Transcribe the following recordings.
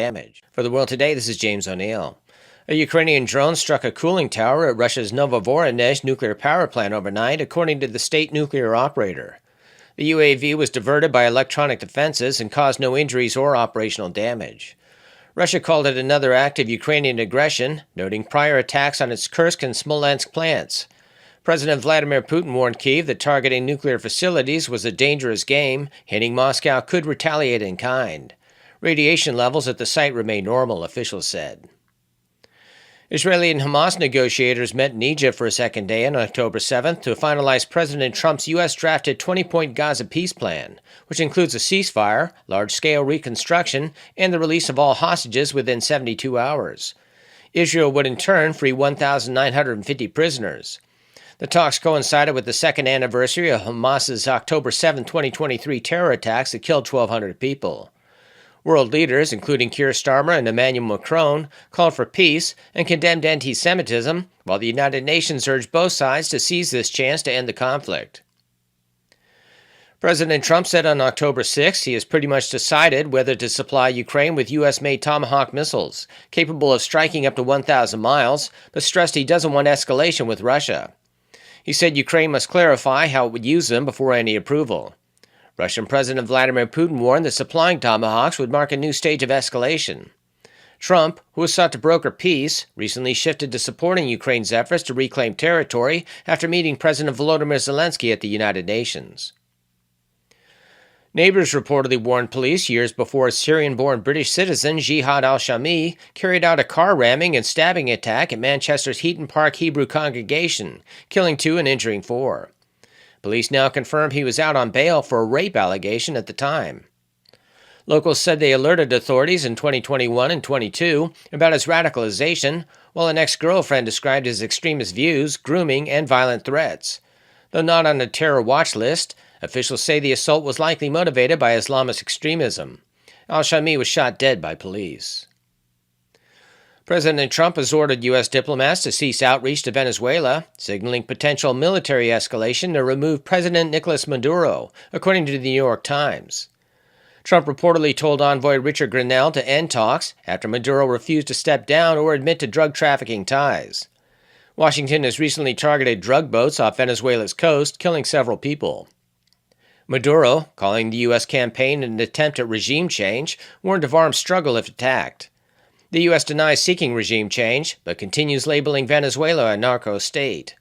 damage. For the World Today, this is James O'Neill. A Ukrainian drone struck a cooling tower at Russia's Novvoronezh nuclear power plant overnight, according to the state nuclear operator. The UAV was diverted by electronic defenses and caused no injuries or operational damage. Russia called it another act of Ukrainian aggression, noting prior attacks on its Kursk and Smolensk plants. President Vladimir Putin warned Kyiv that targeting nuclear facilities was a dangerous game, hinting Moscow could retaliate in kind. Radiation levels at the site remain normal, officials said. Israeli and Hamas negotiators met in Egypt for a second day on October 7th to finalize President Trump's U.S.-drafted 20-point Gaza peace plan, which includes a ceasefire, large-scale reconstruction, and the release of all hostages within 72 hours. Israel would in turn free 1,950 prisoners. The talks coincided with the second anniversary of Hamas's October 7, 2023 terror attacks that killed 1,200 people. World leaders, including Keir Starmer and Emmanuel Macron, called for peace and condemned anti-Semitism, while the United Nations urged both sides to seize this chance to end the conflict. President Trump said on October 6 he has pretty much decided whether to supply Ukraine with U.S.-made Tomahawk missiles, capable of striking up to 1,000 miles, but stressed he doesn't want escalation with Russia. He said Ukraine must clarify how it would use them before any approval. Russian President Vladimir Putin warned that supplying Tomahawks would mark a new stage of escalation. Trump, who has sought to broker peace, recently shifted to supporting Ukraine's efforts to reclaim territory after meeting President Volodymyr Zelensky at the United Nations. Neighbors reportedly warned police years before Syrian-born British citizen Jihad al-Shami carried out a car ramming and stabbing attack at Manchester's Heaton Park Hebrew congregation, killing 2 and injuring 4. Police now confirm he was out on bail for a rape allegation at the time. Locals said they alerted authorities in 2021 and 22 about his radicalization, while an ex-girlfriend described his extremist views, grooming, and violent threats. Though not on a terror watch list, officials say the assault was likely motivated by Islamist extremism. Al-Shami was shot dead by police. President Trump has ordered U.S. diplomats to cease outreach to Venezuela, signaling potential military escalation to remove President Nicolas Maduro, according to the New York Times. Trump reportedly told envoy Richard Grenell to end talks after Maduro refused to step down or admit to drug trafficking ties. Washington has recently targeted drug boats off Venezuela's coast, killing several people. Maduro, calling the U.S. campaign an attempt at regime change, warned of armed struggle if attacked. The U.S. denies seeking regime change, but continues labeling Venezuela a narco state.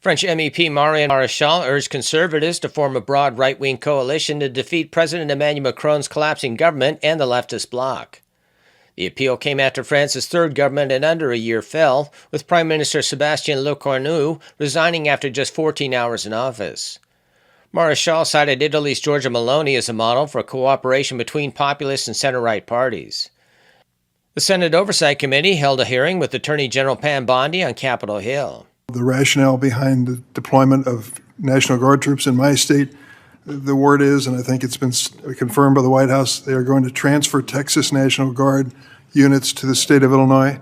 French MEP Marion Maréchal urged conservatives to form a broad right-wing coalition to defeat President Emmanuel Macron's collapsing government and the leftist bloc. The appeal came after France's third government in under a year fell, with Prime Minister Sébastien Lecornu resigning after just 14 hours in office. Maréchal cited Italy's Giorgia Meloni as a model for cooperation between populist and center-right parties. The Senate Oversight Committee held a hearing with Attorney General Pam Bondi on Capitol Hill. The rationale behind the deployment of National Guard troops in my state, the word is, and I think it's been confirmed by the White House, they are going to transfer Texas National Guard units to the state of Illinois.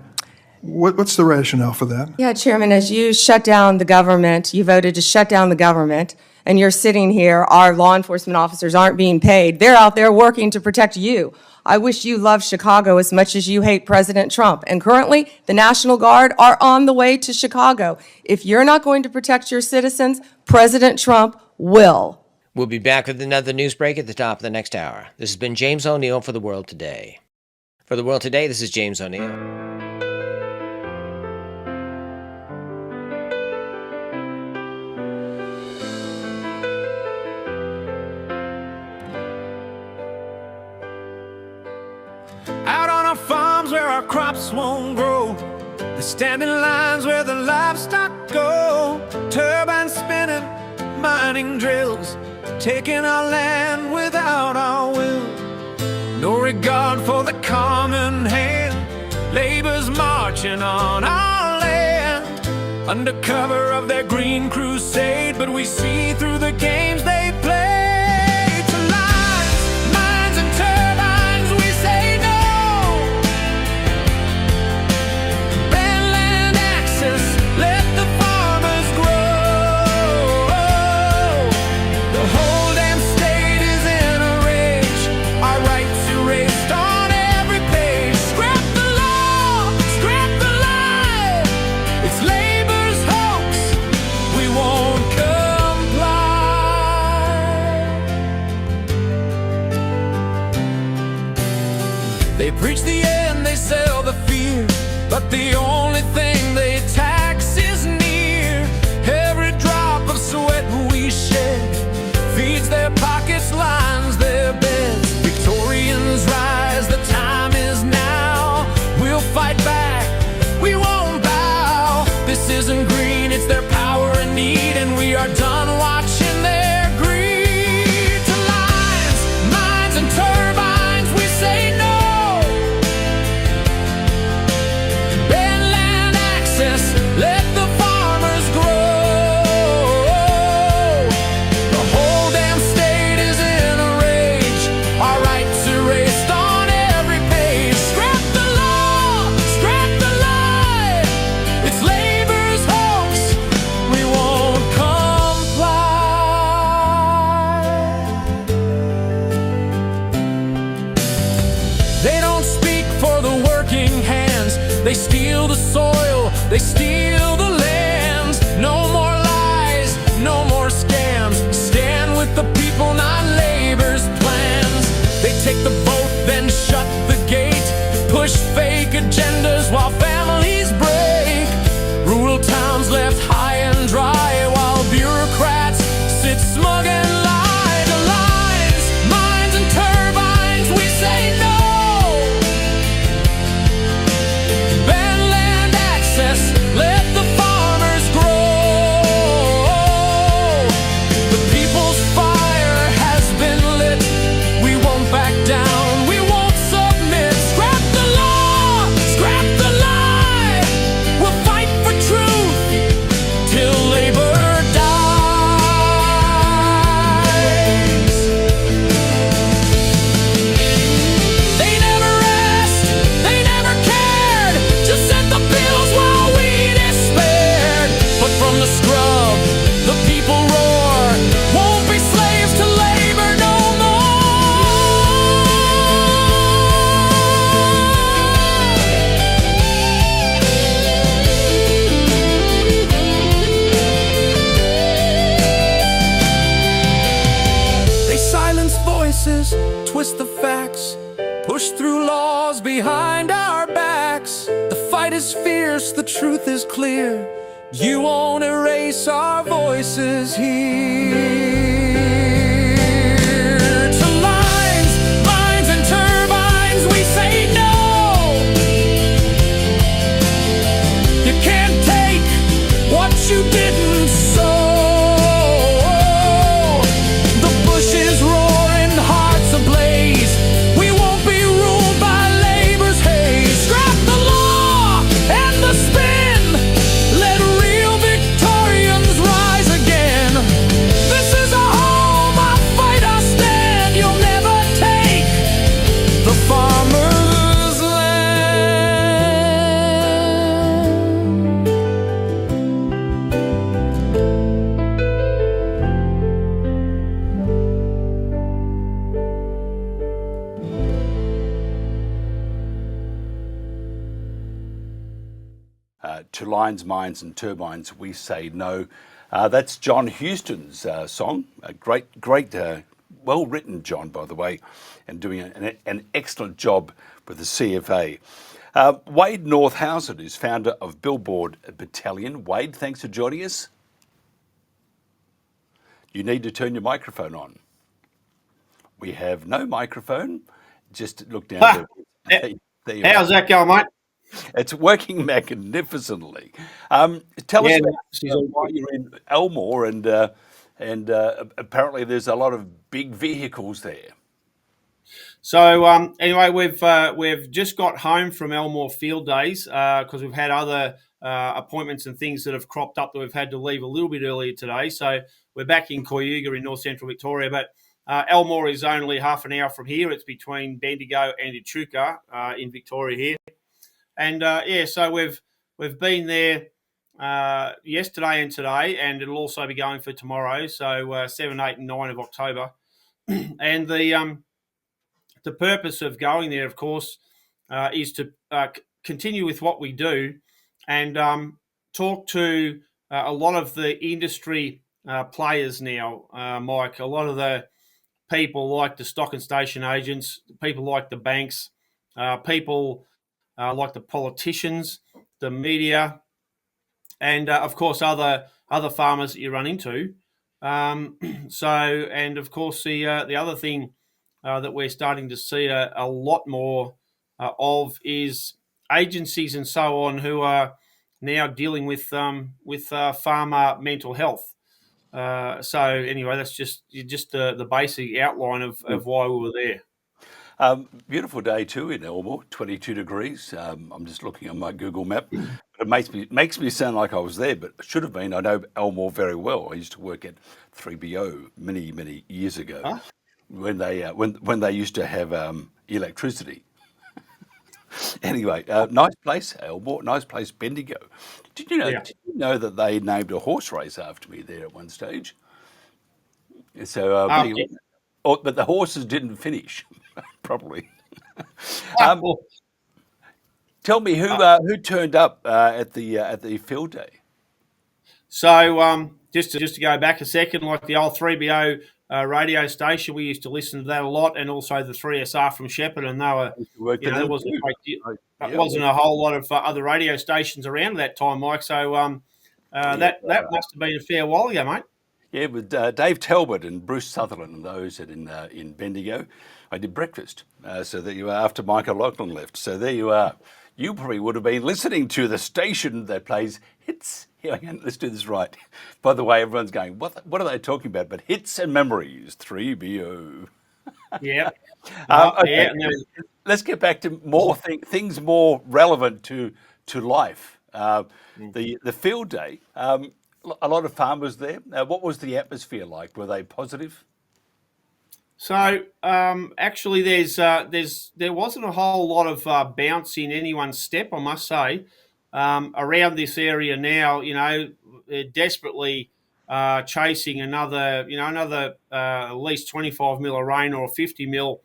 What's the rationale for that? Yeah, Chairman, as you shut down the government, you voted to shut down the government, and you're sitting here, our law enforcement officers aren't being paid. They're out there working to protect you. I wish you loved Chicago as much as you hate President Trump. And currently, the National Guard are on the way to Chicago. If you're not going to protect your citizens, President Trump will. We'll be back with another news break at the top of the next hour. This has been James O'Neill for The World Today. For The World Today, this is James O'Neill. Where our crops won't grow, the standing lines where the livestock go, turbines spinning, mining drills, taking our land without our will. No regard for the common hand, labor's marching on our land, under cover of their green crusade, but we see through the games they play. Start They preach the end, they sell the fear, but the only thing they tax is near. Every drop of sweat we shed feeds their pockets, lines their beds. Victorians rise, the time is now. We'll fight back, we won't bow. This isn't green, it's their power and need, and we are done watching their greed. To lines, mines and turbines we say no. Ban land access, let the farmers grow. The whole damn state is in a rage, our rights erased on every page. Scrap the law, scrap the lie, it's labor's hoax, we won't comply. They don't speak for the working hands, they steal the soil, they steal the lands. No more lies, no more scams, stand with the people, not labor's plans. They take the vote, then shut the gate, push fake agendas while families break. Rural towns left high and dry, while bureaucrats sit smug and lie. To lines, mines and turbines we say no. Ban land access, let the farmers grow. The people's fire has been lit, we won't back down, we won't submit. Scrap the law, scrap the lie, we'll fight for truth till labor dies. They never asked, they never cared, just sent the bills while we despaired. But from the scrub, the people roar, won't be slaves to labor no more. They silence voices, twist the facts, push through laws behind our backs. The fight is fierce, the truth is clear, you won't erase our voices here. To lines, mines and turbines we say no. You can't take what you didn't sow. The bush is roaring, hearts ablaze, we won't be ruled by labor's haze. Scrap the law and the spin, let real Victorians rise again. This is a home, I'll fight, I'll stand, you'll never take the farmer's land. To lines, mines and turbines we say no. That's John Huston's song. A great, well written, John, by the way, and doing an excellent job with the CFA. Wade Northausen is founder of Billboard Battalion. Wade, thanks for joining us. You need to turn your microphone on. We have no microphone. Just look down there. There you How's are. that going, mate? It's working magnificently. Tell us about why you're in Elmore, and apparently there's a lot of big vehicles there. So anyway, we've just got home from Elmore Field Days because we've had other appointments and things that have cropped up that we've had to leave a little bit earlier today. So we're back in Coyuga in north central Victoria, but Elmore is only half an hour from here. It's between Bendigo and Echuca in Victoria here. And so we've been there yesterday and today, and it'll also be going for tomorrow. So 7, 8, and 9 of October. And the purpose of going there, of course, is to continue with what we do and talk to a lot of the industry players now, Mike. A lot of the people like the stock and station agents, people like the banks, people like the politicians, the media, and of course other farmers that you run into. And of course the other thing that we're starting to see a lot more of is agencies and so on who are now dealing with farmer mental health. So anyway, that's just the basic outline of why we were there. Beautiful day too in Elmore, 22 degrees. I'm just looking on my Google map. It makes me sound like I was there, but it should have been. I know Elmore very well. I used to work at 3BO many years ago Huh? when they used to have electricity. Anyway, nice place, Elmore. Nice place, Bendigo. Did you know? Yeah. Did you know that they named a horse race after me there at one stage? So, Yeah. but the horses didn't finish properly. Well, Tell me who turned up at the field day. So just to go back a second, like the old 3BO radio station, we used to listen to that a lot, and also the 3SR from Shepherd, and they were, Worked there in wasn't a great deal, yeah. wasn't a whole lot of other radio stations around at that time, Mike. So that must have been a fair while ago, mate. Yeah, with Dave Talbot and Bruce Sutherland and those in Bendigo. I did breakfast, so that you are after Michael Lachlan left. So there you are. You probably would have been listening to the station that plays hits. Here, let's do this right. By the way, everyone's going, what are they talking about? But hits and memories, 3BO. Yeah. Okay. Yeah. Let's get back to more things more relevant to life. The field day. A lot of farmers there. What was the atmosphere like? Were they positive? So actually, there wasn't a whole lot of bounce in anyone's step, I must say. Around this area now, they're desperately chasing another at least 25 mil of rain or 50 mil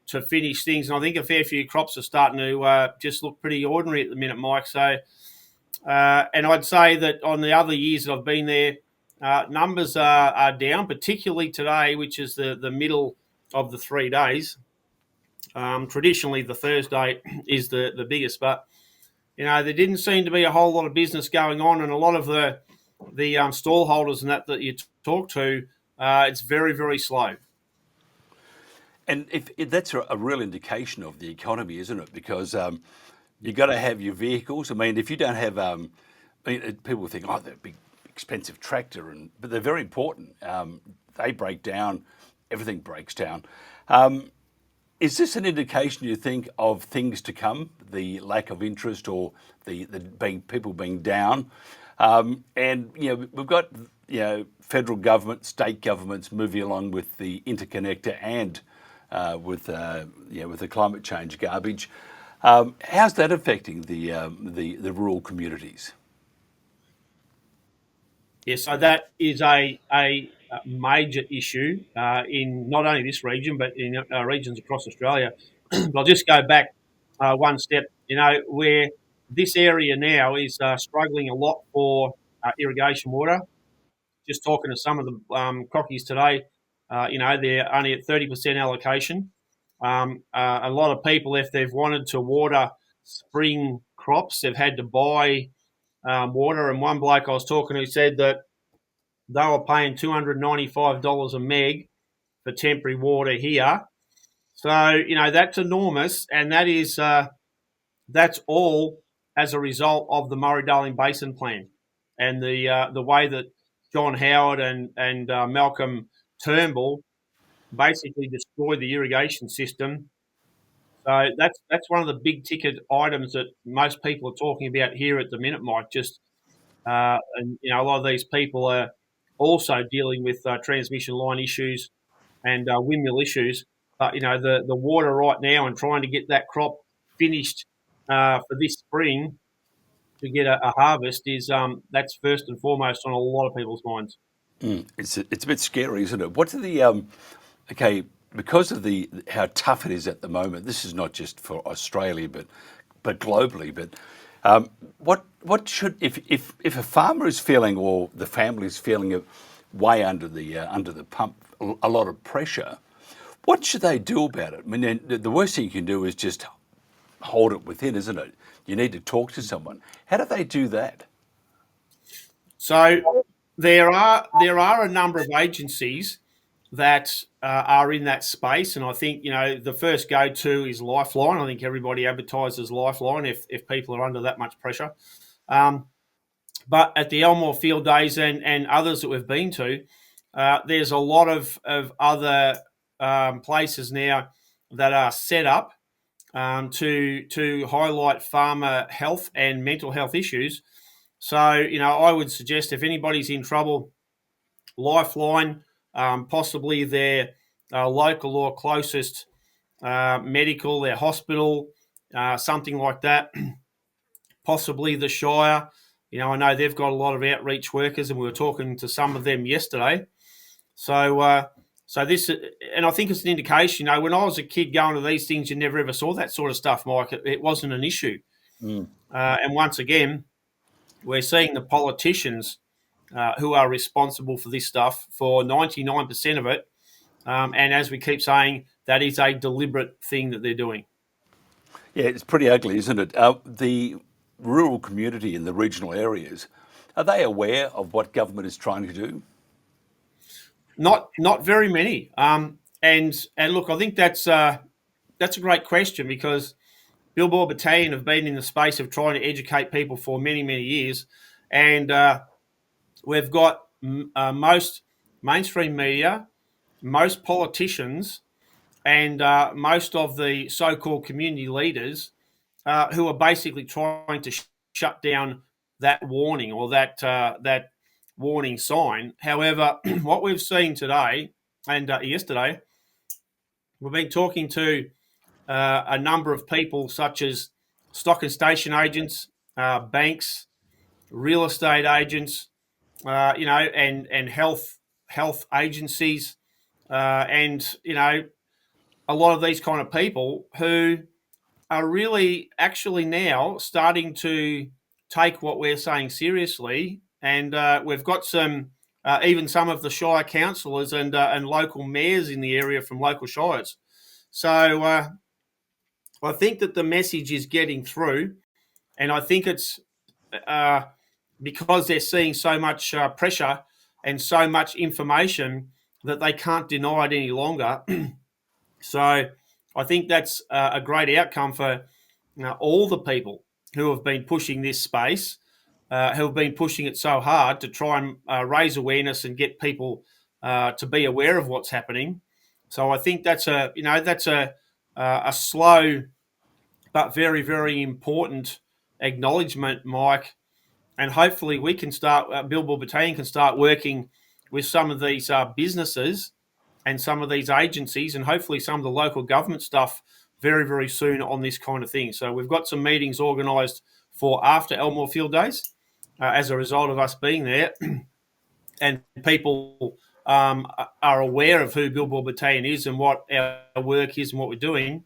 to finish things. And I think a fair few crops are starting to just look pretty ordinary at the minute, Mike. So, and I'd say that on the other years that I've been there, numbers are down, particularly today, which is the middle of the 3 days. Traditionally, the Thursday is the biggest, but there didn't seem to be a whole lot of business going on, and a lot of the stall holders and that you talk to, it's very, very slow. And if that's a real indication of the economy, isn't it? Because you've got to have your vehicles. I mean, if you don't have, people think, oh, they're a big, expensive tractor, but they're very important. They break down. Everything breaks down. Is this an indication, you think, of things to come? The lack of interest, or the people being down, and we've got federal government, state governments moving along with the interconnector and with the climate change garbage. How's that affecting the rural communities? Yes, so that is a major issue in not only this region, but in regions across Australia. But I'll just go back one step, where this area now is struggling a lot for irrigation water. Just talking to some of the cockies today, they're only at 30% allocation. A lot of people, if they've wanted to water spring crops, they've had to buy water. And one bloke I was talking to said that they were paying $295 a meg for temporary water here. So, that's enormous. And that is, that's all as a result of the Murray-Darling Basin Plan and the way that John Howard and Malcolm Turnbull basically destroyed the irrigation system. So that's one of the big ticket items that most people are talking about here at the minute, Mike. And a lot of these people are also dealing with transmission line issues and windmill issues. But the water right now, and trying to get that crop finished for this spring to get a harvest is that's first and foremost on a lot of people's minds. It's a bit scary, isn't it? What's the because of how tough it is at the moment? This is not just for Australia, but globally. But what should if a farmer is feeling, or the family is feeling way under the pump, a lot of pressure, what should they do about it? I mean, the worst thing you can do is just hold it within, isn't it? You need to talk to someone. How do they do that? So there are a number of agencies that are in that space, and I think the first go-to is Lifeline. I think everybody advertises Lifeline if people are under that much pressure. But at the Elmore Field Days and others that we've been to, there's a lot of other places now that are set up to highlight farmer health and mental health issues. So, I would suggest if anybody's in trouble, Lifeline, possibly their local or closest medical, their hospital, something like that, possibly the Shire. I know they've got a lot of outreach workers, and we were talking to some of them yesterday. So this, and I think it's an indication. When I was a kid going to these things, you never ever saw that sort of stuff, Mike. It wasn't an issue. And once again, we're seeing the politicians who are responsible for this stuff for 99% of it. And as we keep saying, that is a deliberate thing that they're doing. Yeah, it's pretty ugly, isn't it? The rural community in the regional areas, are they aware of what government is trying to do? Not very many. And look, I think that's a great question, because Billboard Battalion have been in the space of trying to educate people for many, many years. And we've got most mainstream media, most politicians, and most of the so-called community leaders who are basically trying to shut down that warning, or that warning sign. However, what we've seen today and yesterday, we've been talking to a number of people, such as stock and station agents, banks, real estate agents, and health agencies, and a lot of these kind of people who are really actually now starting to take what we're saying seriously. And we've got even some of the Shire councillors and local mayors in the area from local shires. So I think that the message is getting through, and I think it's because they're seeing so much pressure and so much information that they can't deny it any longer. So I think that's a great outcome for all the people who have been pushing this space, who have been pushing it so hard to try and raise awareness and get people to be aware of what's happening. So I think that's a slow but very, very important acknowledgement, Mike. And hopefully we can start, Billboard Battalion can start working with some of these businesses and some of these agencies, and hopefully some of the local government stuff very, very soon on this kind of thing. So we've got some meetings organised for after Elmore Field Days as a result of us being there. And people are aware of who Billboard Battalion is and what our work is and what we're doing.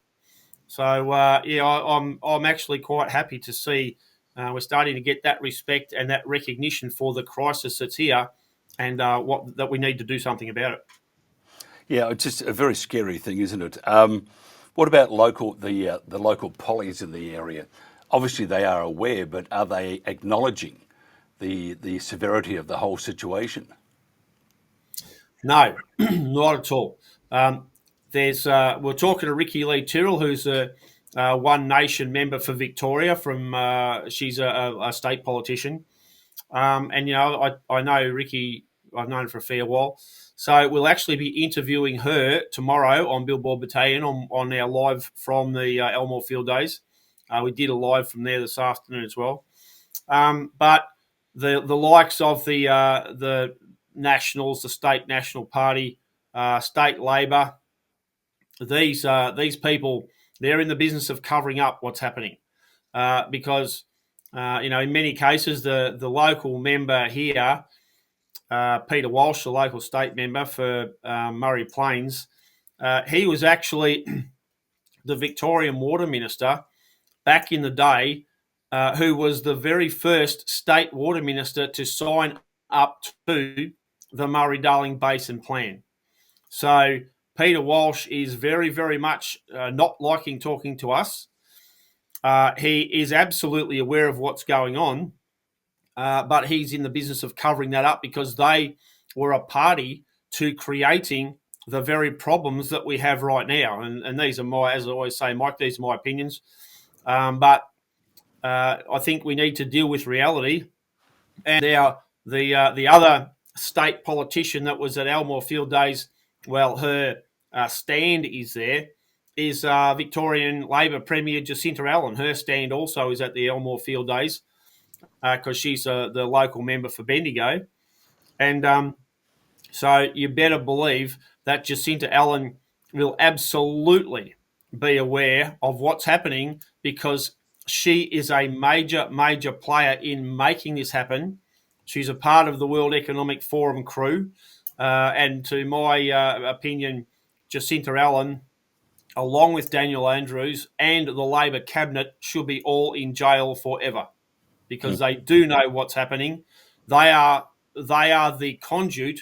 So, I'm actually quite happy to see we're starting to get that respect and that recognition for the crisis that's here, and that we need to do something about it. Yeah, it's just a very scary thing, isn't it? What about the local pollies in the area? Obviously, they are aware, but are they acknowledging the severity of the whole situation? No, not at all. We're talking to Ricky Lee Tyrrell, who's a One Nation member for Victoria. She's a state politician, and I know Ricky. I've known her for a fair while. So we'll actually be interviewing her tomorrow on Billboard Battalion on our live from the Elmore Field Days. We did a live from there this afternoon as well. But the likes of the Nationals, the State National Party, State Labor, these people, they're in the business of covering up what's happening, because in many cases the local member here, Peter Walsh, the local state member for Murray Plains, he was actually the Victorian Water Minister back in the day, who was the very first state water minister to sign up to the Murray-Darling Basin Plan. So Peter Walsh is very, very much not liking talking to us. He is absolutely aware of what's going on, but he's in the business of covering that up because they were a party to creating the very problems that we have right now. And these are my, as I always say, Mike, these are my opinions. But I think we need to deal with reality. And the other state politician that was at Elmore Field Days, well, her stand is there, is Victorian Labor Premier Jacinta Allen. Her stand also is at the Elmore Field Days because she's the local member for Bendigo. And so you better believe that Jacinta Allen will absolutely be aware of what's happening because she is a major, major player in making this happen. She's a part of the World Economic Forum crew. And to my opinion, Jacinta Allen, along with Daniel Andrews and the Labor cabinet, should be all in jail forever because they do know what's happening. They are the conduit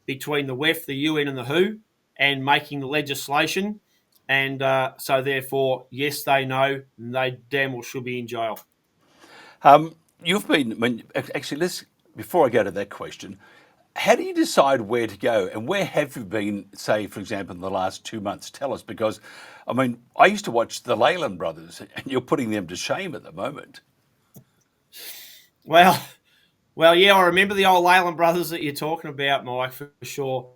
between the WEF, the UN, and the WHO, and making the legislation. And so, therefore, yes, they know, and they damn well should be in jail. You've been, I mean, actually, before I go to that question, how do you decide where to go and where have you been, say, for example, in the last 2 months? Tell us, because, I mean, I used to watch the Leyland brothers and you're putting them to shame at the moment. Well, yeah, I remember the old Leyland brothers that you're talking about, Mike, for sure.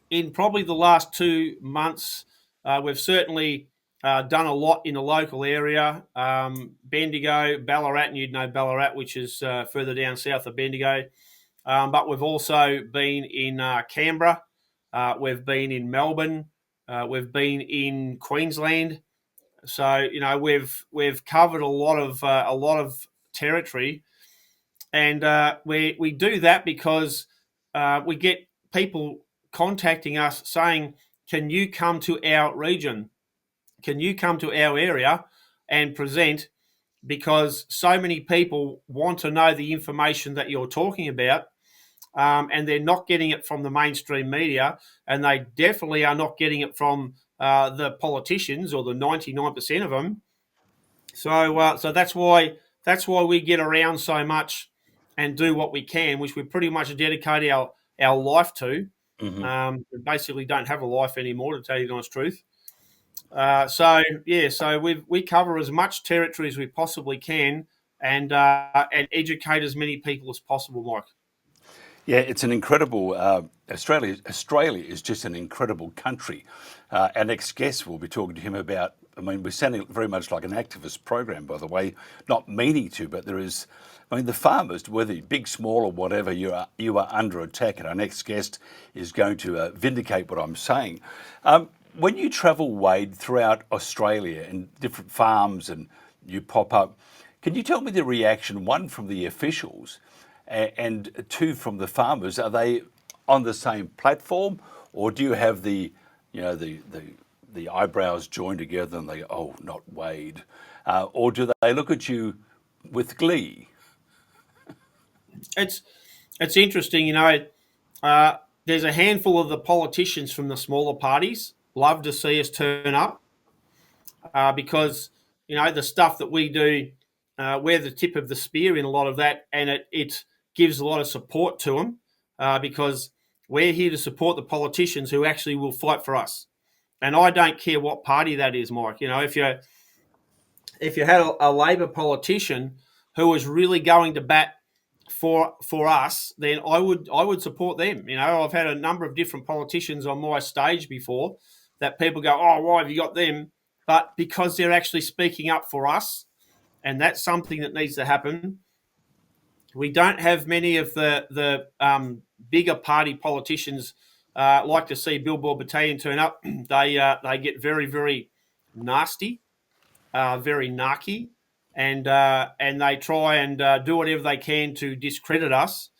In probably the last 2 months, we've certainly done a lot in the local area. Bendigo, Ballarat, and you'd know Ballarat, which is further down south of Bendigo. But we've also been in Canberra. We've been in Melbourne. We've been in Queensland. So you know we've covered a lot of territory, and we do that because we get people contacting us saying, "Can you come to our region? Can you come to our area and present?" Because so many people want to know the information that you're talking about. And they're not getting it from the mainstream media, and they definitely are not getting it from the politicians or the 99% of them. So that's why we get around so much and do what we can, which we pretty much dedicate our life to. We basically don't have a life anymore, to tell you the honest truth. So we cover as much territory as we possibly can, and educate as many people as possible, Mike. Yeah, it's an incredible, Australia is just an incredible country. Our next guest, will be talking to him about, I mean, we're sounding very much like an activist program, by the way, not meaning to, but there is, I mean, the farmers, whether big, small or whatever, you are under attack, and our next guest is going to vindicate what I'm saying. When you travel, Wade, throughout Australia and different farms and you pop up, can you tell me the reaction, one, from the officials, and two, from the farmers? Are they on the same platform, or do you have the eyebrows joined together and they go, "Oh, not Wade," or do they look at you with glee? It's interesting, you know. There's a handful of the politicians from the smaller parties love to see us turn up because you know the stuff that we do, we're the tip of the spear in a lot of that, and it gives a lot of support to them because we're here to support the politicians who actually will fight for us. And I don't care what party that is, Mike. You know, if you had a Labor politician who was really going to bat for us, then I would support them. You know, I've had a number of different politicians on my stage before that people go, "Oh, why have you got them?" But because they're actually speaking up for us, and that's something that needs to happen. We don't have many of the bigger party politicians like to see Billboard Battalion turn up. They get very, very nasty, very narky, and they try and do whatever they can to discredit us.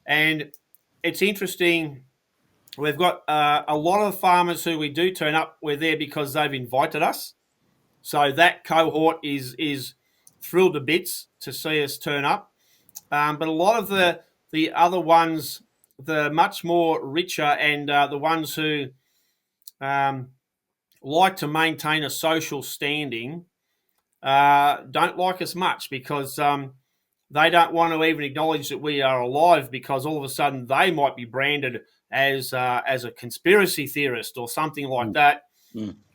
And it's interesting. We've got a lot of farmers who we do turn up. We're there because they've invited us. So that cohort is thrilled to bits to see us turn up. But a lot of the other ones, the much more richer and the ones who like to maintain a social standing, don't like us much because they don't want to even acknowledge that we are alive, because all of a sudden they might be branded as a conspiracy theorist or something like that,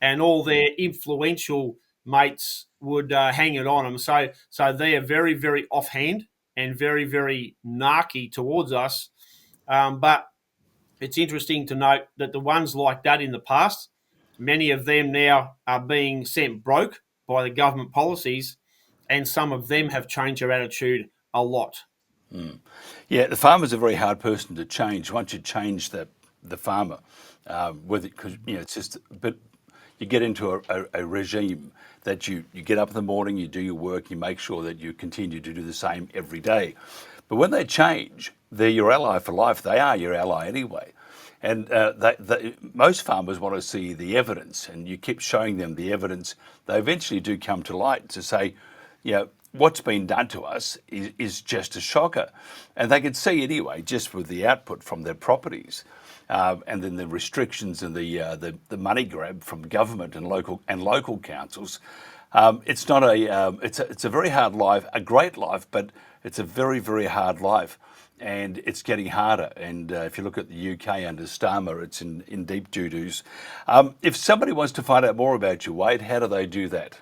and all their influential mates would hang it on them. So they are very, very offhand and very, very narky towards us. But it's interesting to note that the ones like that in the past, many of them now are being sent broke by the government policies, and some of them have changed their attitude a lot. Yeah, the farmer's a very hard person to change. Once you change the farmer, with it, because it's just, but you get into a regime that you get up in the morning, you do your work, you make sure that you continue to do the same every day. But when they change, they're your ally for life. They are your ally anyway. And most farmers want to see the evidence, and you keep showing them the evidence. They eventually do come to light to say, what's been done to us is just a shocker. And they can see anyway, just with the output from their properties, and then the restrictions and the money grab from government and local councils. It's not it's a very hard life, a great life, but it's a very, very hard life. And it's getting harder. And if you look at the UK under Starmer, it's in deep doo-doos. If somebody wants to find out more about you, Wade, how do they do that?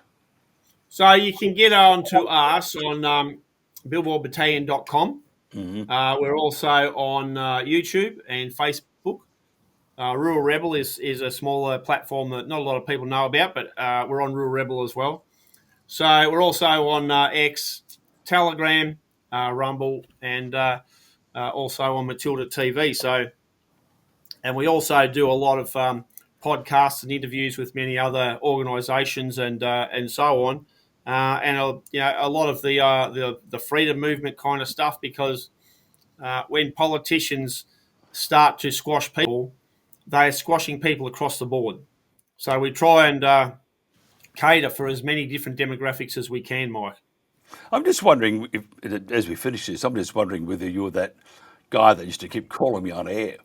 So you can get on to us on billboardbattalion.com. We're also on YouTube and Facebook. Rural Rebel is a smaller platform that not a lot of people know about, but we're on Rural Rebel as well. So we're also on X, Telegram, Rumble, and also on Matilda TV. So, and we also do a lot of podcasts and interviews with many other organisations and so on, and a lot of the freedom movement kind of stuff, because when politicians start to squash people, they are squashing people across the board. So we try and cater for as many different demographics as we can, Mike. I'm just wondering, as we finish this, I'm just wondering whether you're that guy that used to keep calling me on air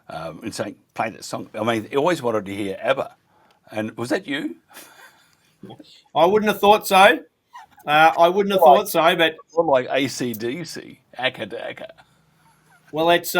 and saying, play that song. I mean, he always wanted to hear ABBA. And was that you? I wouldn't have thought so. Thought so, but... More like AC/DC, Akka Daka. Well, it's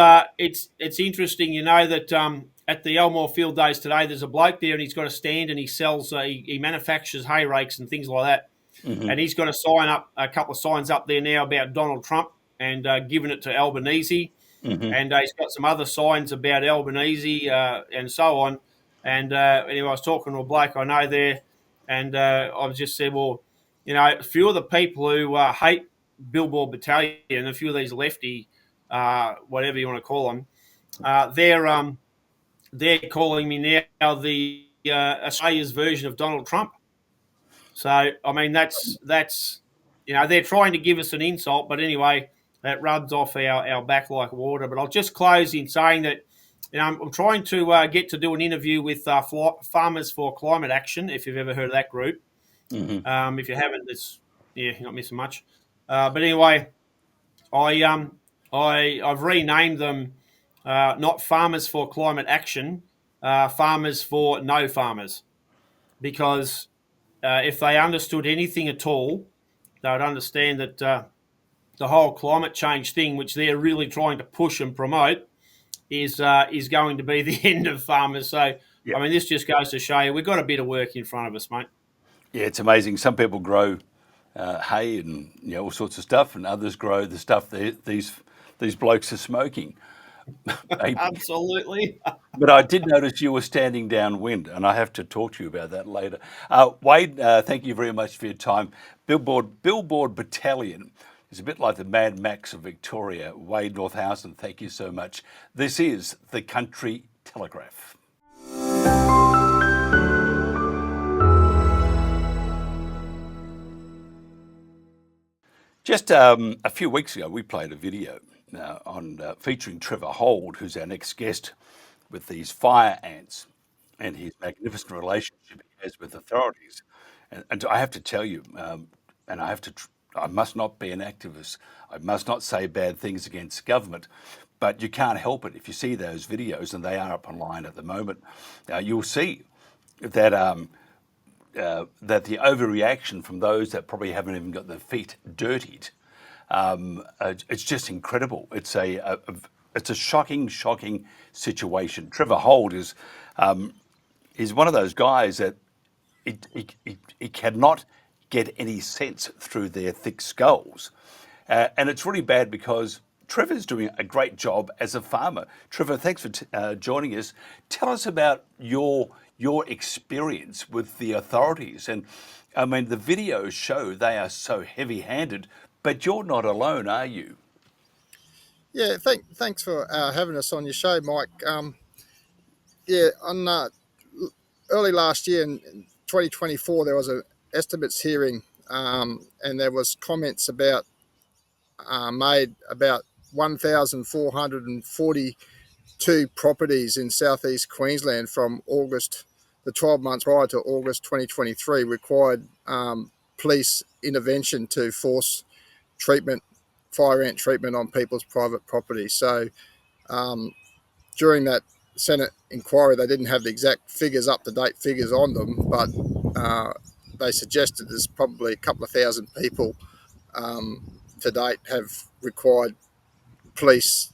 interesting, that at the Elmore Field Days today, there's a bloke there and he's got a stand and he sells, he manufactures hay rakes and things like that. Mm-hmm. And he's got a couple of signs up there now about Donald Trump and giving it to Albanese. Mm-hmm. And he's got some other signs about Albanese and so on. And anyway, I was talking to a bloke I know there, and I just said, well, a few of the people who hate Billboard Battalion, a few of these lefty, whatever you want to call them, they're calling me now the Australia's version of Donald Trump. So, I mean, that's they're trying to give us an insult, but anyway, that rubs off our back like water. But I'll just close in saying that I'm trying to get to do an interview with Farmers for Climate Action, if you've ever heard of that group. Mm-hmm. If you haven't, you're not missing much. But anyway, I've renamed them not Farmers for Climate Action, Farmers for No Farmers, because if they understood anything at all, they would understand that the whole climate change thing, which they're really trying to push and promote, is going to be the end of farmers. So, yep. I mean, this just goes to show you we've got a bit of work in front of us, mate. Yeah, it's amazing. Some people grow hay and all sorts of stuff, and others grow the stuff these blokes are smoking. Absolutely. But I did notice you were standing downwind, and I have to talk to you about that later. Wade, thank you very much for your time. Billboard Battalion is a bit like the Mad Max of Victoria. Wade Northausen, thank you so much. This is the Country Telegraph. Just a few weeks ago, we played a video featuring Trevor, who's our next guest, with these fire ants and his magnificent relationship he has with authorities. And I have to tell you, and I must not be an activist. I must not say bad things against government, but you can't help it. If you see those videos, and they are up online at the moment, you'll see that that the overreaction from those that probably haven't even got their feet dirtied, it's just incredible. It's a shocking situation. Trevor Holt is one of those guys that he cannot get any sense through their thick skulls, and it's really bad because Trevor's doing a great job as a farmer. Trevor, thanks for joining us. Tell us about your experience with the authorities. And I mean, the videos show they are so heavy-handed, but you're not alone, are you? Yeah, thanks for having us on your show, Mike. Yeah, on early last year in 2024, there was an estimates hearing, and there was comments about made about 1,442 properties in southeast Queensland from August, the 12 months prior to August 2023, required police intervention to force fire ant treatment on people's private property. So during that Senate inquiry, they didn't have the exact figures, up-to-date figures on them, but they suggested there's probably a couple of thousand people to date have required police,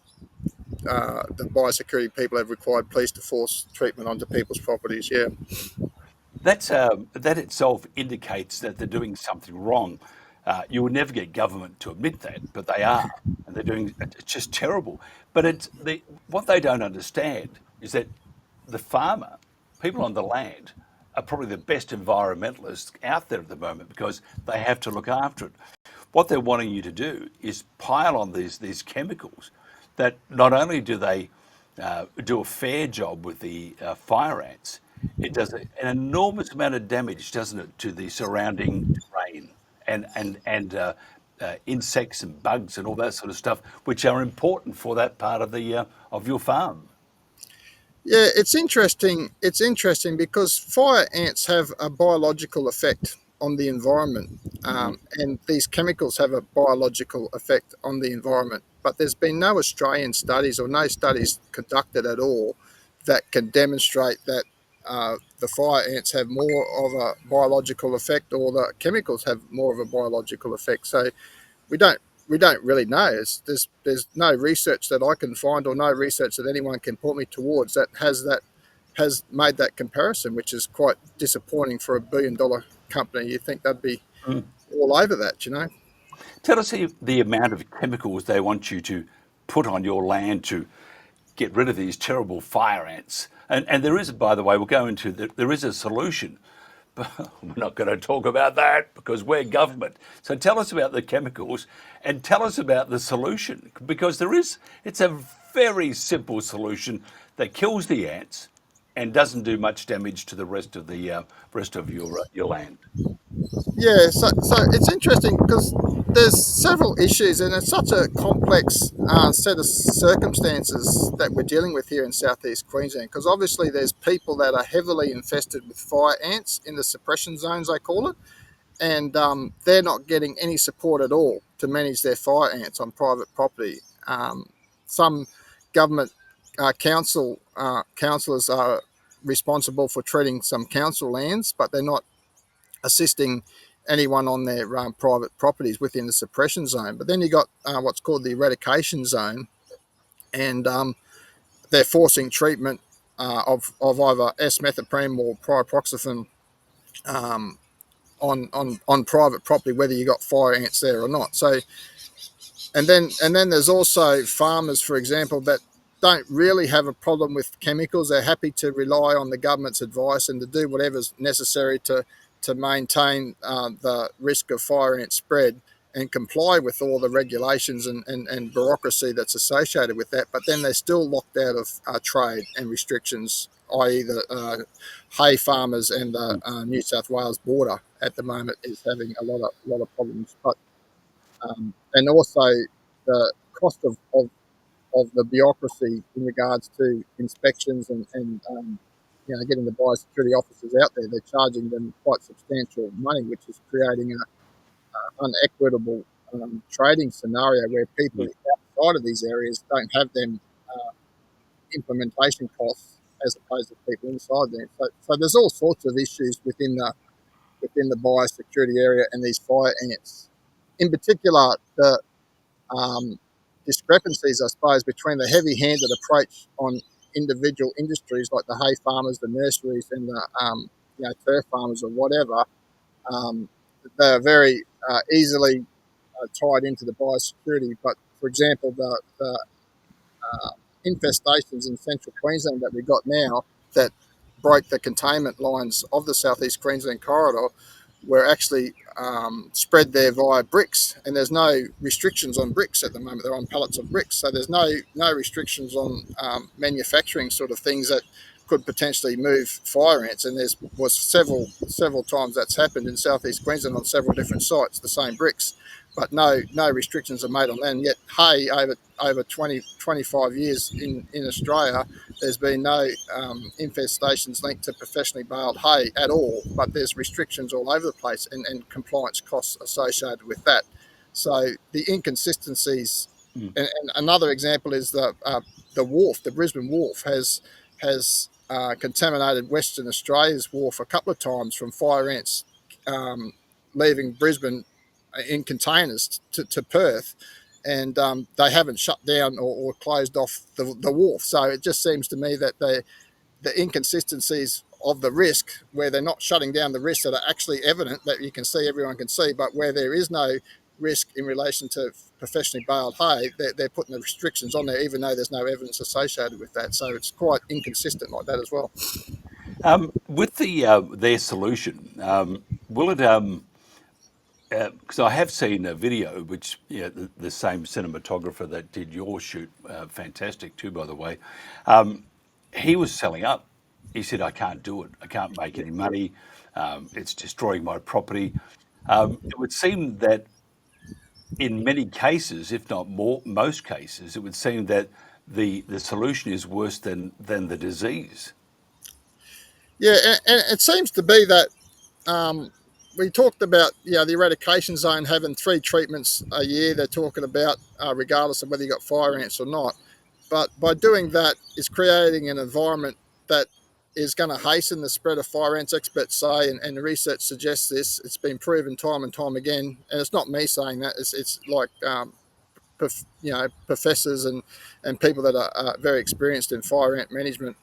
the biosecurity people have required police to force treatment onto people's properties, yeah. That itself indicates that they're doing something wrong. You will never get government to admit that, but they are, and they're doing. It's just terrible. But what they don't understand is that the farmer, people on the land, are probably the best environmentalists out there at the moment because they have to look after it. What they're wanting you to do is pile on these chemicals that not only do they do a fair job with the fire ants, it does an enormous amount of damage, doesn't it, to the surrounding terrain and insects and bugs and all that sort of stuff, which are important for that part of your farm. Yeah, it's interesting. It's interesting because fire ants have a biological effect on the environment, and these chemicals have a biological effect on the environment. But there's been no Australian studies or no studies conducted at all that can demonstrate that the fire ants have more of a biological effect or the chemicals have more of a biological effect. So we don't really know. There's no research that I can find or no research that anyone can point me towards that has made that comparison, which is quite disappointing for $1 billion company. You think they'd be all over that, you know? Tell us the amount of chemicals they want you to put on your land to get rid of these terrible fire ants. And there is, by the way, we'll go into there is a solution. But we're not going to talk about that because we're government. So tell us about the chemicals and tell us about the solution, because it's a very simple solution that kills the ants and doesn't do much damage to the rest of your land. Yeah, so it's interesting because there's several issues and it's such a complex set of circumstances that we're dealing with here in southeast Queensland, because obviously there's people that are heavily infested with fire ants in the suppression zones, they call it, and they're not getting any support at all to manage their fire ants on private property. Some government councillors are responsible for treating some council lands, but they're not assisting anyone on their private properties within the suppression zone. But then you got what's called the eradication zone, and they're forcing treatment of either S-methoprene or pyriproxyfen on private property, whether you got fire ants there or not. So, and then there's also farmers, for example, that don't really have a problem with chemicals. They're happy to rely on the government's advice and to do whatever's necessary to maintain the risk of fire ant spread and comply with all the regulations and bureaucracy that's associated with that. But then they're still locked out of trade and restrictions, i.e. the hay farmers and the New South Wales border at the moment is having a lot of problems. But and also the cost of the bureaucracy in regards to inspections and getting the biosecurity officers out there. They're charging them quite substantial money, which is creating an unequitable trading scenario where people outside of these areas don't have them implementation costs as opposed to people inside there. So there's all sorts of issues within within the biosecurity area and these fire ants. In particular, the discrepancies, I suppose, between the heavy-handed approach on individual industries like the hay farmers, the nurseries, and the turf farmers or whatever. They're very easily tied into the biosecurity. But for example, the infestations in central Queensland that we got now that broke the containment lines of the southeast Queensland corridor were actually spread there via bricks, and there's no restrictions on bricks at the moment. They're on pallets of bricks, so there's no restrictions on manufacturing sort of things that could potentially move fire ants. And there was several times that's happened in southeast Queensland on several different sites, the same bricks, but no restrictions are made on that. And yet hay over 25 years in Australia, there's been no infestations linked to professionally baled hay at all, but there's restrictions all over the place and compliance costs associated with that. So the inconsistencies, and another example is the wharf, the Brisbane wharf has contaminated Western Australia's wharf a couple of times from fire ants leaving Brisbane in containers to Perth, and they haven't shut down or closed off the wharf. So it just seems to me that the inconsistencies of the risk, where they're not shutting down the risks that are actually evident, that you can see, everyone can see, but where there is no risk in relation to professionally baled hay, they're putting the restrictions on there, even though there's no evidence associated with that. So it's quite inconsistent like that as well. With their solution, will it? Because I have seen a video, which the same cinematographer that did your shoot, fantastic too, by the way. He was selling up. He said, "I can't do it. I can't make any money. It's destroying my property." It would seem that in many cases, if not most cases, it would seem that the solution is worse than the disease. Yeah, and it seems to be that we talked about the eradication zone having 3 treatments a year. They're talking about regardless of whether you got fire ants or not. But by doing that, is creating an environment that is going to hasten the spread of fire ants, experts say, and the research suggests this. It's been proven time and time again, and it's not me saying that. It's like professors and people that are very experienced in fire ant management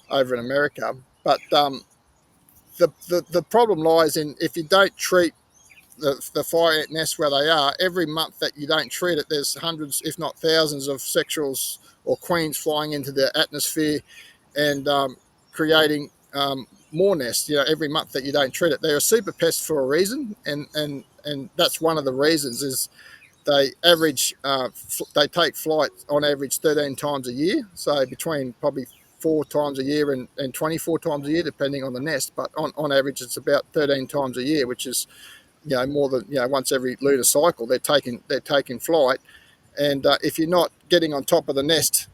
over in America. But the problem lies in, if you don't treat the fire ant nests where they are, every month that you don't treat it, there's hundreds, if not thousands, of sexuals or queens flying into the atmosphere and creating more nests. Every month that you don't treat it, they're a super pest for a reason, and that's one of the reasons is they average they take flight on average 13 times a year, so between probably 4 times a year and 24 times a year, depending on the nest. But on average, it's about 13 times a year, which is more than once every lunar cycle. They're taking flight, and if you're not getting on top of the nest,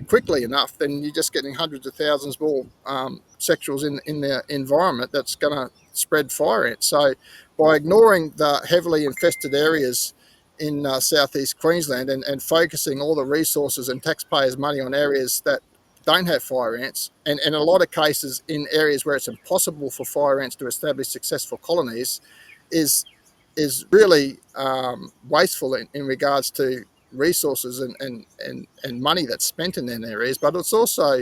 quickly enough, then you're just getting hundreds of thousands more sexuals in the environment that's going to spread fire ants. So by ignoring the heavily infested areas in southeast Queensland and focusing all the resources and taxpayers' money on areas that don't have fire ants, and in a lot of cases in areas where it's impossible for fire ants to establish successful colonies, is really wasteful in regards to resources and money that's spent in them areas. But it's also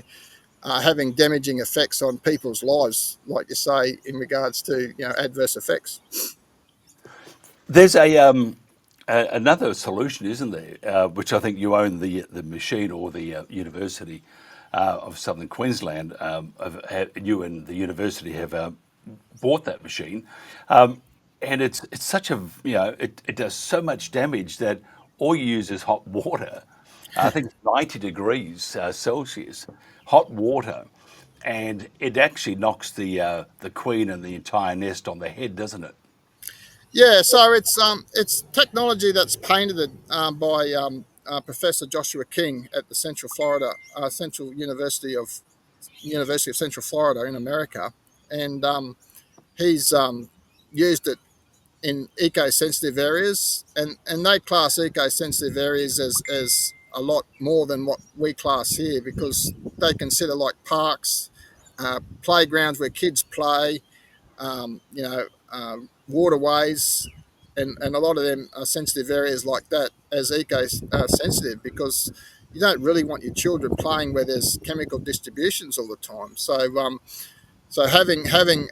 having damaging effects on people's lives, like you say, in regards to adverse effects. There's another solution, isn't there? Which I think you own the machine, or the University of Southern Queensland. You and the university have bought that machine, and it's such a it does so much damage that all you use is hot water. I think it's 90 degrees Celsius, hot water, and it actually knocks the queen and the entire nest on the head, doesn't it? Yeah, so it's technology that's patented by Professor Joshua King at the Central University of Central Florida in America, and he's used it in eco-sensitive areas, and they class eco-sensitive areas as a lot more than what we class here, because they consider like parks, playgrounds where kids play, waterways, and a lot of them are sensitive areas like that as sensitive, because you don't really want your children playing where there's chemical distributions all the time. So having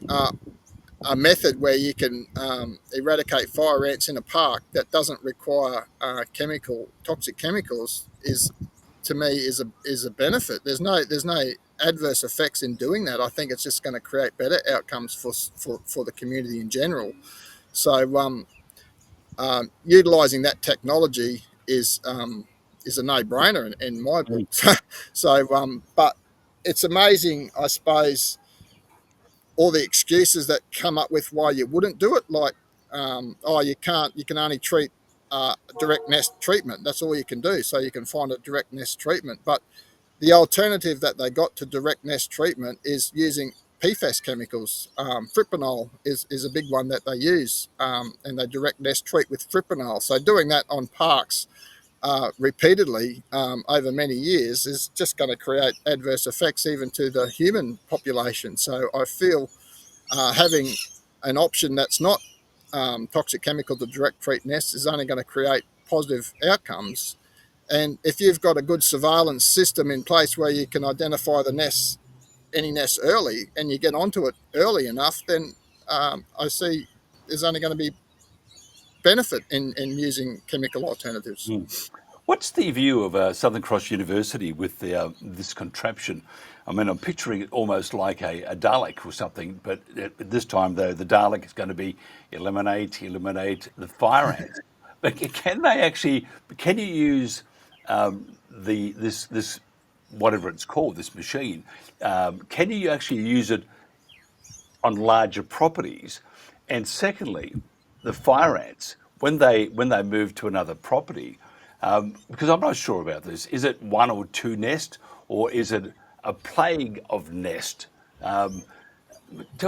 a method where you can eradicate fire ants in a park that doesn't require toxic chemicals is, to me, is a benefit. There's no adverse effects in doing that. I think it's just going to create better outcomes for the community in general. So utilising that technology is a no-brainer in my book. But it's amazing, I suppose, all the excuses that come up with why you wouldn't do it, like you can only treat direct nest treatment. That's all you can do. So you can find a direct nest treatment. But the alternative that they got to direct nest treatment is using PFAS chemicals. Fipronil is a big one that they use, and they direct nest treat with fipronil. So doing that on parks repeatedly over many years is just going to create adverse effects even to the human population. So I feel having an option that's not toxic chemical to direct treat nests is only going to create positive outcomes. And if you've got a good surveillance system in place where you can identify any nests early, and you get onto it early enough, then I see there's only going to be benefit in using chemical alternatives. What's the view of Southern Cross University with this contraption? I mean, I'm picturing it almost like a Dalek or something, but at this time, though, the Dalek is going to be eliminate the fire ants. But can you use this whatever it's called, this machine? Can you actually use it on larger properties? And secondly, the fire ants, when they move to another property, because I'm not sure about this, is it one or two nest, or is it a plague of nest? Tell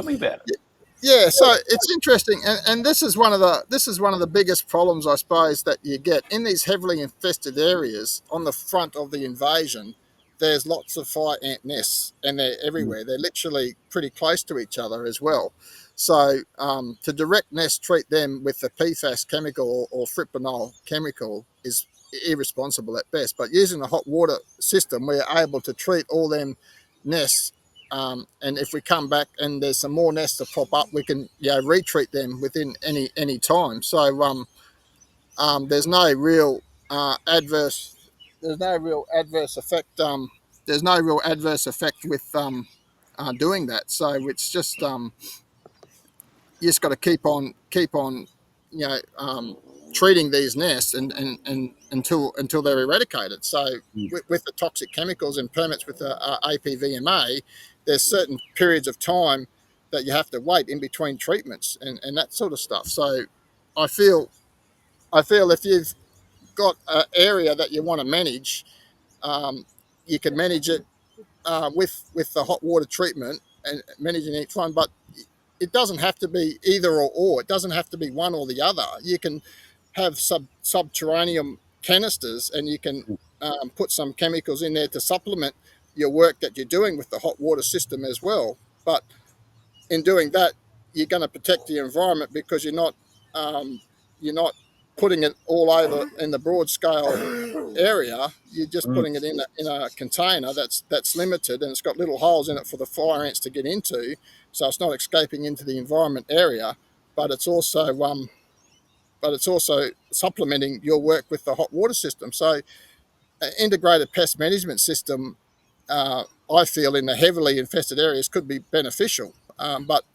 me about it. Yeah, so it's interesting, and this is one of the biggest problems, I suppose, that you get in these heavily infested areas. On the front of the invasion, there's lots of fire ant nests, and they're everywhere. They're literally pretty close to each other as well. So to direct nest treat them with the PFAS chemical or fipronil chemical is irresponsible at best. But using the hot water system, we're able to treat all them nests, and if we come back and there's some more nests to pop up, we can retreat them within any time. So there's no real adverse effect. There's no real adverse effect with doing that. So it's just you just got to keep on treating these nests and until they're eradicated. So with the toxic chemicals and permits with the APVMA, there's certain periods of time that you have to wait in between treatments and that sort of stuff. So I feel if you've got an area that you want to manage, you can manage it with the hot water treatment and managing each one, but it doesn't have to be either or. It doesn't have to be one or the other. You can have subterranean canisters, and you can put some chemicals in there to supplement your work that you're doing with the hot water system as well. But in doing that, you're going to protect the environment, because you're not putting it all over in the broad scale area. You're just putting it in a container that's limited, and it's got little holes in it for the fire ants to get into. So it's not escaping into the environment area, but it's also supplementing your work with the hot water system. So an integrated pest management system, I feel, in the heavily infested areas could be beneficial. But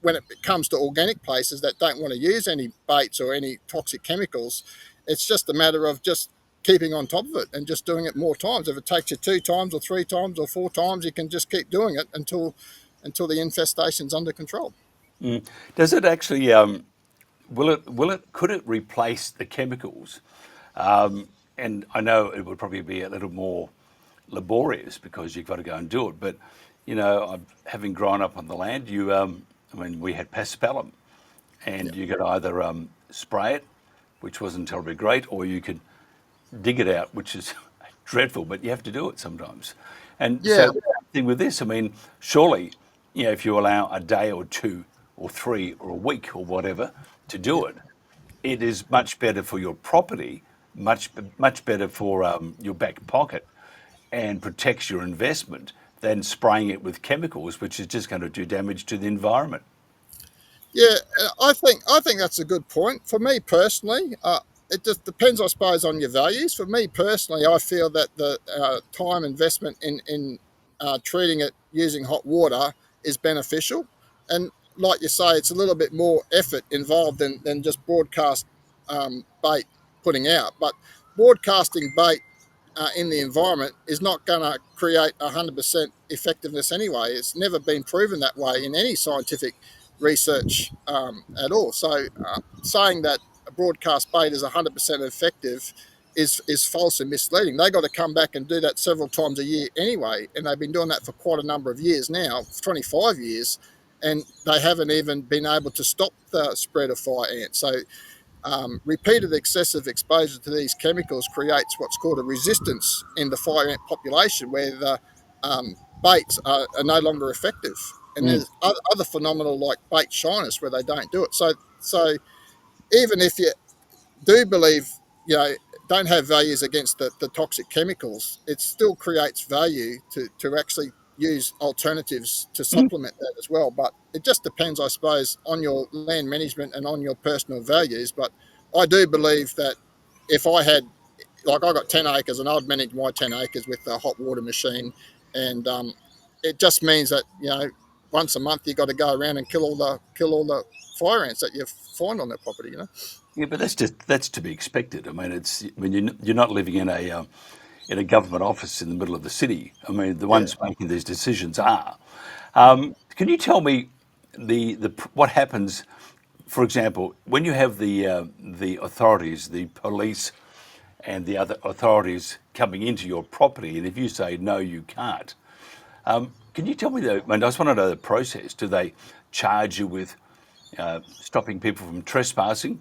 when it comes to organic places that don't want to use any baits or any toxic chemicals, it's just a matter of just keeping on top of it and just doing it more times. If it takes you 2 times or 3 times or 4 times, you can just keep doing it until the infestation's under control. Does it actually? Could it replace the chemicals? And I know it would probably be a little more laborious because you've got to go and do it. But having grown up on the land, we had paspalum, and you could either spray it, which wasn't terribly great, or you could dig it out, which is dreadful, but you have to do it sometimes. And so the thing with this, surely, if you allow a day or two or 3 or a week or whatever to do it. It is much better for your property, much better for your back pocket, and protects your investment than spraying it with chemicals, which is just going to do damage to the environment. Yeah, I think that's a good point. For me personally, it just depends, I suppose, on your values. For me personally, I feel that the time investment in treating it using hot water is beneficial, and like you say, it's a little bit more effort involved than just broadcast bait putting out. But broadcasting bait in the environment is not going to create 100% effectiveness anyway. It's never been proven that way in any scientific research at all. So saying that a broadcast bait is 100% effective is false and misleading. They got to come back and do that several times a year anyway, and they've been doing that for quite a number of years now, 25 years, and they haven't even been able to stop the spread of fire ants. So repeated excessive exposure to these chemicals creates what's called a resistance in the fire ant population, where the baits are no longer effective. And there's other phenomena like bait shyness where they don't do it. So even if you do believe, don't have values against the toxic chemicals, it still creates value to actually use alternatives to supplement that as well. But it just depends, I suppose, on your land management and on your personal values. But I do believe that if I had, like, I got 10 acres and I'd manage my 10 acres with a hot water machine, and it just means that, once a month you got to go around and kill all the fire ants that you find on that property. Yeah, but that's to be expected. I mean, you're not living in a government office in the middle of the city. I mean, the ones making these decisions are. Can you tell me what happens, for example, when you have the authorities, the police, and the other authorities coming into your property, and if you say no, you can't. Can you tell me I just want to know the process. Do they charge you with stopping people from trespassing?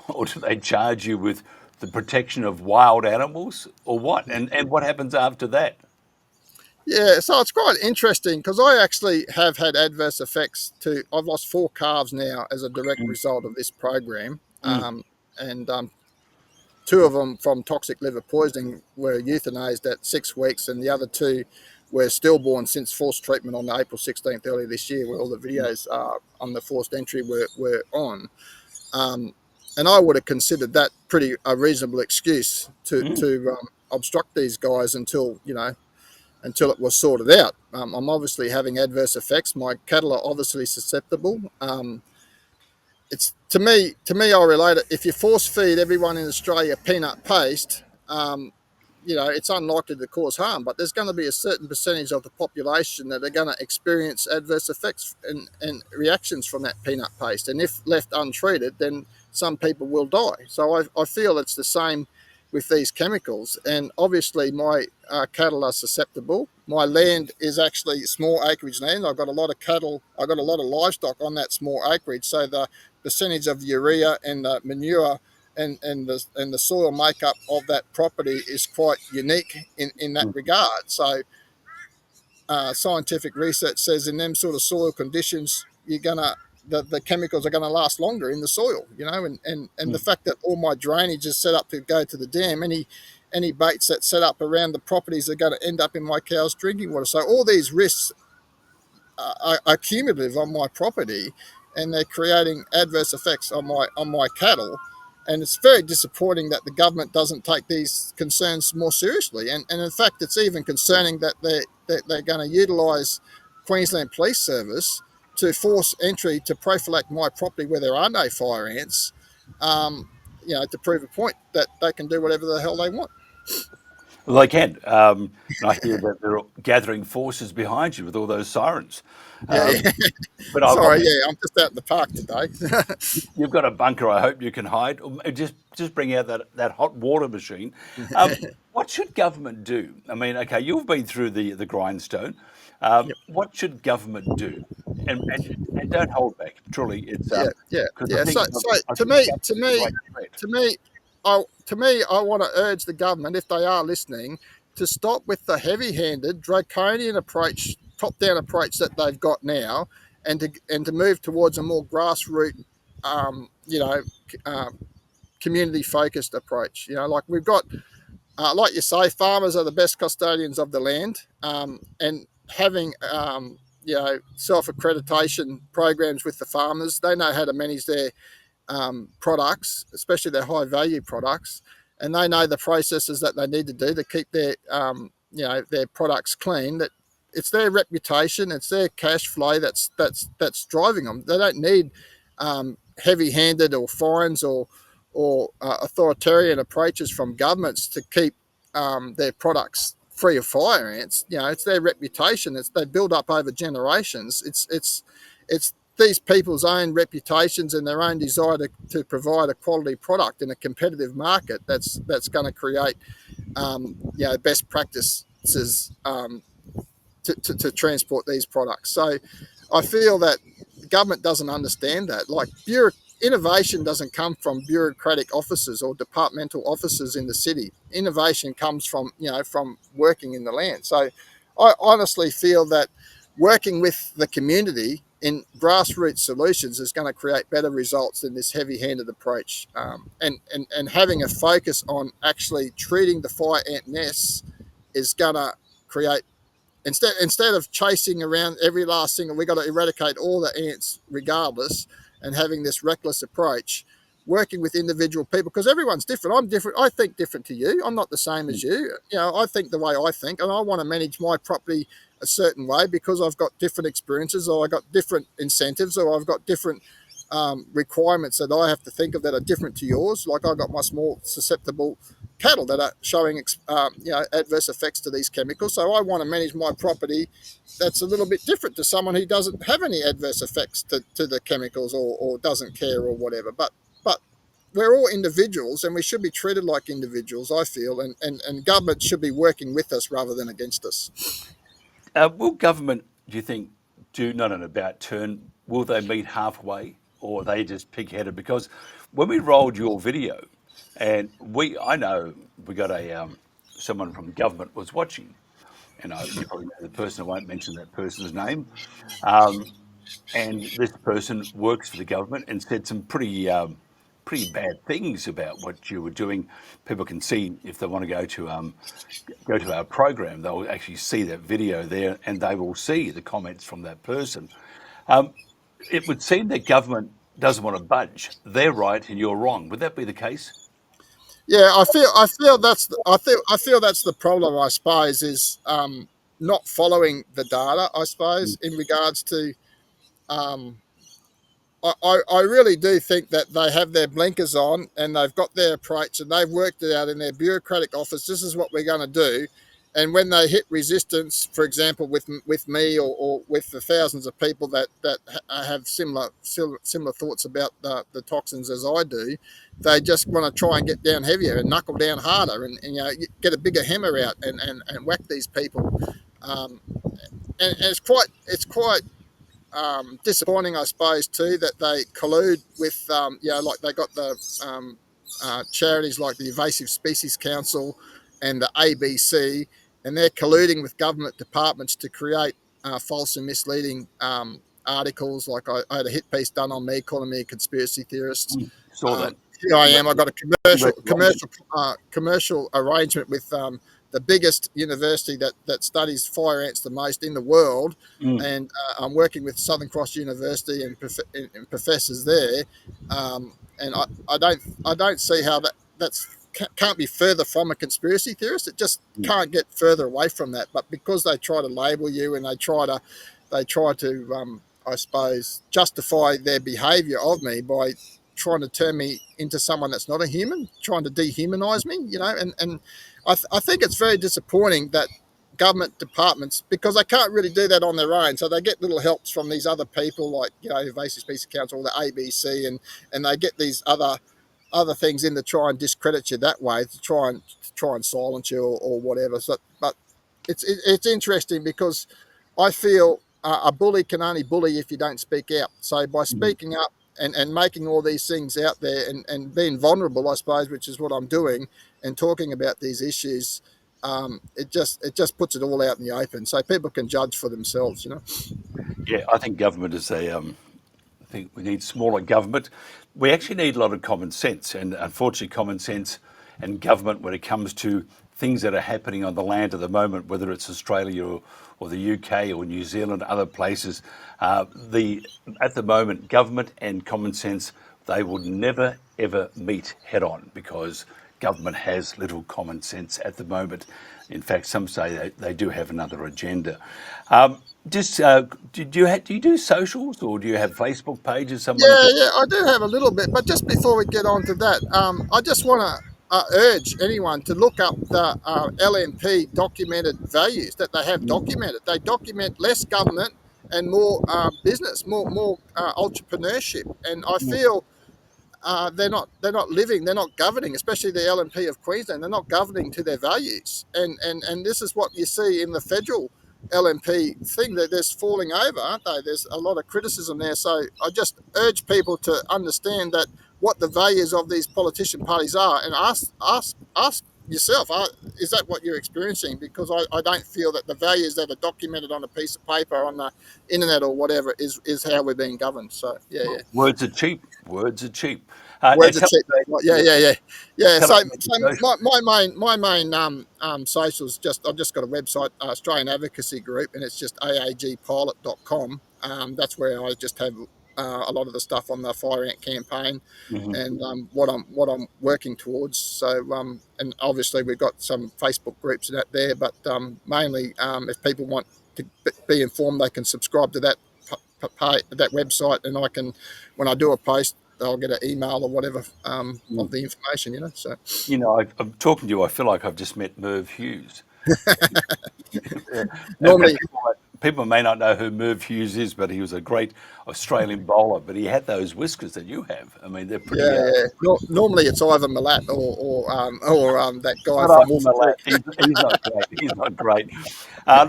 Or do they charge you with the protection of wild animals, or what? And what happens after that? Yeah, so it's quite interesting because I actually have had adverse effects I've lost 4 calves now as a direct result of this program. And 2 of them from toxic liver poisoning were euthanized at 6 weeks, and the other 2 were stillborn since forced treatment on April 16th earlier this year, where all the videos on the forced entry were on. And I would have considered that a reasonable excuse to obstruct these guys until it was sorted out. I'm obviously having adverse effects. My cattle are obviously susceptible. It's to me, I relate it. If you force feed everyone in Australia peanut paste, it's unlikely to cause harm, but there's going to be a certain percentage of the population that are going to experience adverse effects and reactions from that peanut paste. And if left untreated, then some people will die. So I feel it's the same with these chemicals. And obviously my cattle are susceptible. My land is actually small acreage land. I've got a lot of cattle. I've got a lot of livestock on that small acreage. So the percentage of urea and the manure and the soil makeup of that property is quite unique in that regard. So scientific research says in them sort of soil conditions, the chemicals are going to last longer in the soil, and the fact that all my drainage is set up to go to the dam, any baits that set up around the properties are going to end up in my cows' drinking water. So all these risks are cumulative on my property, and they're creating adverse effects on my cattle. And it's very disappointing that the government doesn't take these concerns more seriously. And in fact, it's even concerning that they're going to utilise Queensland Police Service to force entry to prophylactic my property where there are no fire ants, to prove a point that they can do whatever the hell they want. Well, they can. And I hear that they're gathering forces behind you with all those sirens. But Sorry, I'm just out in the park today. You've got a bunker, I hope you can hide. Or just bring out that hot water machine. What should government do? I mean, okay, you've been through the grindstone. What should government do? And don't hold back. Truly, it's So to me, I want to urge the government, if they are listening, to stop with the heavy-handed, draconian approach, top-down approach that they've got now, and to move towards a more grassroots, community focused approach. Like we've got, like you say, farmers are the best custodians of the land, and having self accreditation programs with the farmers, they know how to manage their products, especially their high value products, and they know the processes that they need to do to keep their their products clean. That it's their reputation, it's their cash flow that's driving them. They don't need heavy-handed or fines or authoritarian approaches from governments to keep their products free of fire ants. It's their reputation. They build up over generations. It's these people's own reputations and their own desire to provide a quality product in a competitive market that's going to create best practices to transport these products. So I feel that the government doesn't understand that. Like innovation doesn't come from bureaucratic offices or departmental offices in the city. Innovation comes from working in the land. So I honestly feel that working with the community in grassroots solutions is going to create better results than this heavy-handed approach. And having a focus on actually treating the fire ant nests is going to create, instead of chasing around every last single, we got to eradicate all the ants regardless, and having this reckless approach, working with individual people, because everyone's different. I'm different. I think different to you. I'm not the same as you. I think the way I think, and I want to manage my property a certain way because I've got different experiences, or I've got different incentives, or I've got different requirements that I have to think of that are different to yours. Like I've got my small susceptible cattle that are showing adverse effects to these chemicals. So I want to manage my property that's a little bit different to someone who doesn't have any adverse effects to the chemicals, or doesn't care or whatever. But we're all individuals, and we should be treated like individuals, I feel, and government should be working with us rather than against us. Will government, do you think, do not an about turn? Will they meet halfway, or are they just pig-headed? Because when we rolled your video, and I know we got someone from government was watching, and you probably know the person. I won't mention that person's name. And this person works for the government and said some pretty bad things about what you were doing. People can see if they want to go to our program, they'll actually see that video there, and they will see the comments from that person. It would seem that government doesn't want to budge. They're right and you're wrong. Would that be the case? Yeah, I feel that's the problem. I suppose is not following the data. I suppose in regards to. I really do think that they have their blinkers on, and they've got their approach, and they've worked it out in their bureaucratic office. This is what we're going to do. And when they hit resistance, for example, with me or with the thousands of people that have similar thoughts about the toxins as I do, they just want to try and get down heavier and knuckle down harder, and get a bigger hammer out and whack these people. And it's quite disappointing, I suppose, too, that they collude with, like they got the charities like the Invasive Species Council and the ABC, and they're colluding with government departments to create false and misleading articles. Like I had a hit piece done on me, calling me a conspiracy theorist. Saw that. Here I am. I got a commercial arrangement with the biggest university that studies fire ants the most in the world, and I'm working with Southern Cross University and professors there, and I don't see how that's can't be further from a conspiracy theorist. It just can't get further away from that. But because they try to label you, and they try to I suppose justify their behaviour of me by trying to turn me into someone that's not a human, trying to dehumanize me, and I think it's very disappointing that government departments, because they can't really do that on their own, so they get little helps from these other people like Invasive Species Council or the ABC, and they get these other things in to try and discredit you that way, to try and silence you or whatever. So, but it's interesting because I feel a bully can only bully if you don't speak out. So by speaking up and making all these things out there and being vulnerable, I suppose, which is what I'm doing, and talking about these issues, it just puts it all out in the open, so people can judge for themselves. Yeah, I think government is I think we need smaller government. We actually need a lot of common sense, and unfortunately, common sense and government when it comes to things that are happening on the land at the moment, whether it's Australia or the UK or New Zealand, other places. At the moment, government and common sense, they will never ever meet head on because government has little common sense at the moment. In fact, some say they do have another agenda. Do you do socials or do you have Facebook pages? Yeah, I do have a little bit, but just before we get on to that, I just want to urge anyone to look up the LNP documented values that they have documented. They document less government and more business, more entrepreneurship, and I feel they're not living, they're not governing, especially the LNP of Queensland. They're not governing to their values, and this is what you see in the federal LNP thing, that there's falling over, aren't they? There's a lot of criticism there. So I just urge people to understand that what the values of these politician parties are, and ask yourself, is that what you're experiencing? Because I don't feel that the values that are documented on a piece of paper on the internet or whatever is how we're being governed. So yeah. Words are cheap. Words are cheap. Words are cheap. Yeah. Tell So, us so about your my main socials, I've just got a website, Australian Advocacy Group, and it's just aagpilot.com. That's where I just have a lot of the stuff on the fire ant campaign and what I'm working towards. So and obviously we've got some Facebook groups and that there, but mainly if people want to be informed, they can subscribe to that website, and I can, when I do a post, I'll get an email or whatever of the information. So I'm talking to you. I feel like I've just met Merv Hughes. Normally, people may not know who Merv Hughes is, but he was a great Australian bowler. But he had those whiskers that you have. I mean, they're pretty. Normally it's either Malat or that guy Not from Wolf. Malat. He's not great. He's not great.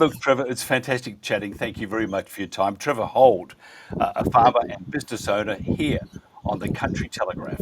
Look, Trevor, it's fantastic chatting. Thank you very much for your time. Trevor Hold, a farmer and business owner here on the Country Telegraph.